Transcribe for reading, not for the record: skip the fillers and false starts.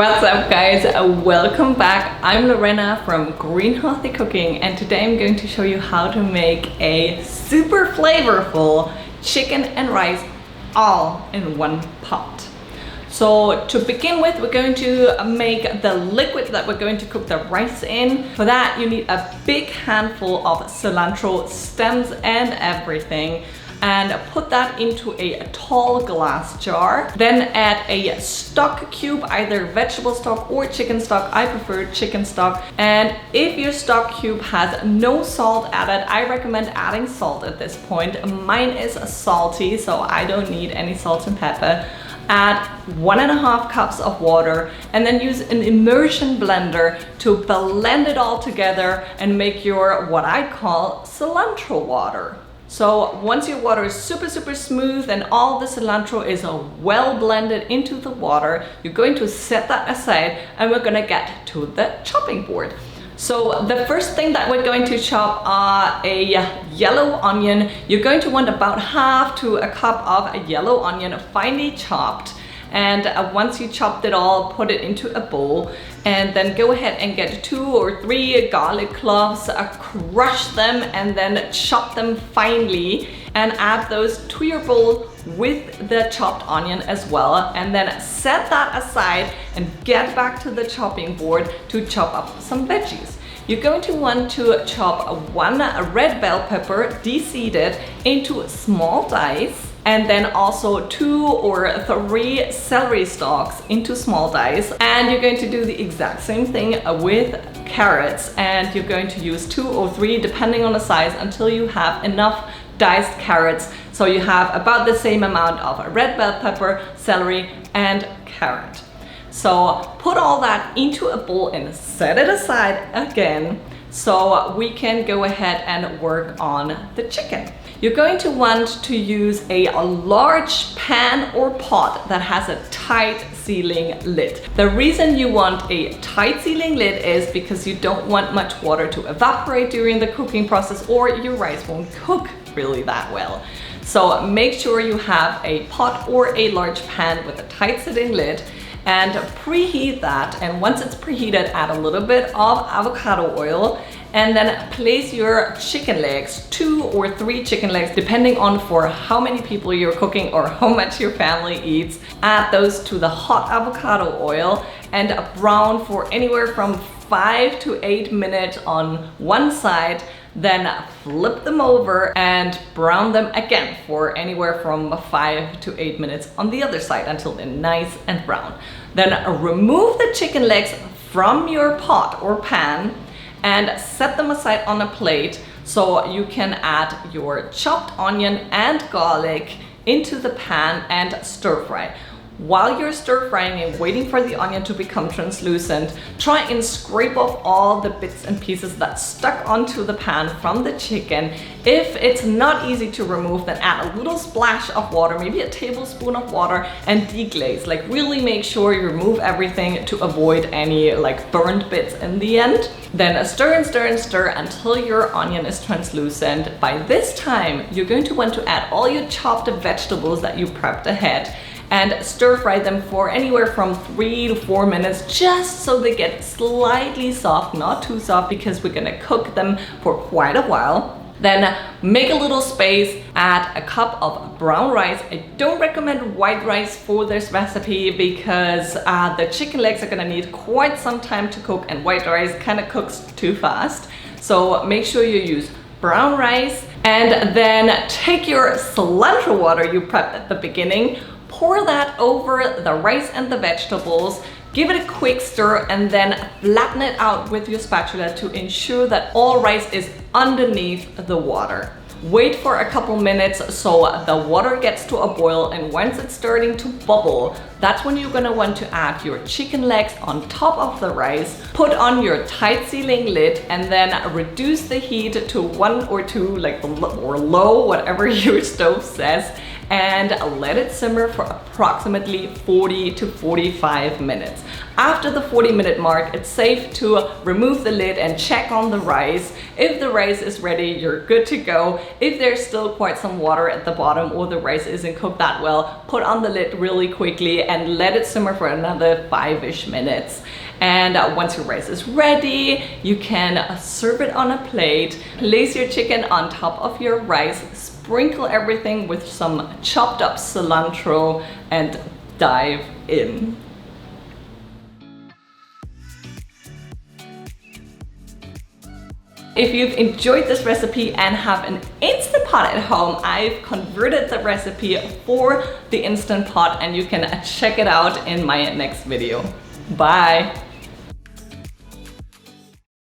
What's up guys, welcome back. I'm Lorena from Green Healthy Cooking and today I'm going to show you how to make a super flavorful chicken and rice all in one pot. So to begin with, we're going to make the liquid that we're going to cook the rice in. For that you need a big handful of cilantro stems and everything, and put that into a tall glass jar. Then add a stock cube, either vegetable stock or chicken stock. I prefer chicken stock. And if your stock cube has no salt added, I recommend adding salt at this point. Mine is salty, so I don't need any salt and pepper. Add 1.5 cups of water and then use an immersion blender to blend it all together and make your, what I call, cilantro water. So once your water is super smooth and all the cilantro is well blended into the water, you're going to set that aside and we're gonna get to the chopping board. So the first thing that we're going to chop are a yellow onion. You're going to want about half to a cup of a yellow onion, finely chopped. And once you chopped it all, put it into a bowl and then go ahead and get 2 or 3 garlic cloves, crush them and then chop them finely and add those to your bowl with the chopped onion as well, and then set that aside and get back to the chopping board to chop up some veggies. You're going to want to chop 1 red bell pepper, de-seeded, into small dice, and then also 2 or 3 celery stalks into small dice. And you're going to do the exact same thing with carrots, and you're going to use 2 or 3 depending on the size until you have enough diced carrots, so you have about the same amount of red bell pepper, celery and carrot. So put all that into a bowl and set it aside again so we can go ahead and work on the chicken. You're going to want to use a large pan or pot that has a tight sealing lid. The reason you want a tight sealing lid is because you don't want much water to evaporate during the cooking process or your rice won't cook really that well. So make sure you have a pot or a large pan with a tight sealing lid and preheat that. And once it's preheated, add a little bit of avocado oil and then place your chicken legs, 2 or 3 chicken legs, depending on for how many people you're cooking or how much your family eats. Add those to the hot avocado oil and brown for anywhere from 5 to 8 minutes on one side. Then flip them over and brown them again for anywhere from 5 to 8 minutes on the other side until they're nice and brown. Then remove the chicken legs from your pot or pan and set them aside on a plate so you can add your chopped onion and garlic into the pan and stir fry. While you're stir frying and waiting for the onion to become translucent, try and scrape off all the bits and pieces that stuck onto the pan from the chicken. If it's not easy to remove, then add a little splash of water, maybe a tablespoon of water, and deglaze. Like really make sure you remove everything to avoid any like burned bits in the end. Then stir and stir and stir until your onion is translucent. By this time, you're going to want to add all your chopped vegetables that you prepped ahead and stir fry them for anywhere from 3 to 4 minutes, just so they get slightly soft, not too soft, because we're gonna cook them for quite a while. Then make a little space, add a cup of brown rice. I don't recommend white rice for this recipe because the chicken legs are gonna need quite some time to cook and white rice kind of cooks too fast. So make sure you use brown rice and then take your cilantro water you prepped at the beginning, pour that over the rice and the vegetables, give it a quick stir and then flatten it out with your spatula to ensure that all rice is underneath the water. Wait for a couple minutes so the water gets to a boil, and once it's starting to bubble, that's when you're gonna want to add your chicken legs on top of the rice, put on your tight sealing lid and then reduce the heat to 1 or 2, like or low, whatever your stove says, and let it simmer for approximately 40 to 45 minutes. After the 40-minute mark, it's safe to remove the lid and check on the rice. If the rice is ready, you're good to go. If there's still quite some water at the bottom or the rice isn't cooked that well, put on the lid really quickly and let it simmer for another 5-ish minutes. And once your rice is ready, you can serve it on a plate, place your chicken on top of your rice, sprinkle everything with some chopped up cilantro, and dive in. If you've enjoyed this recipe and have an Instant Pot at home, I've converted the recipe for the Instant Pot and you can check it out in my next video. Bye!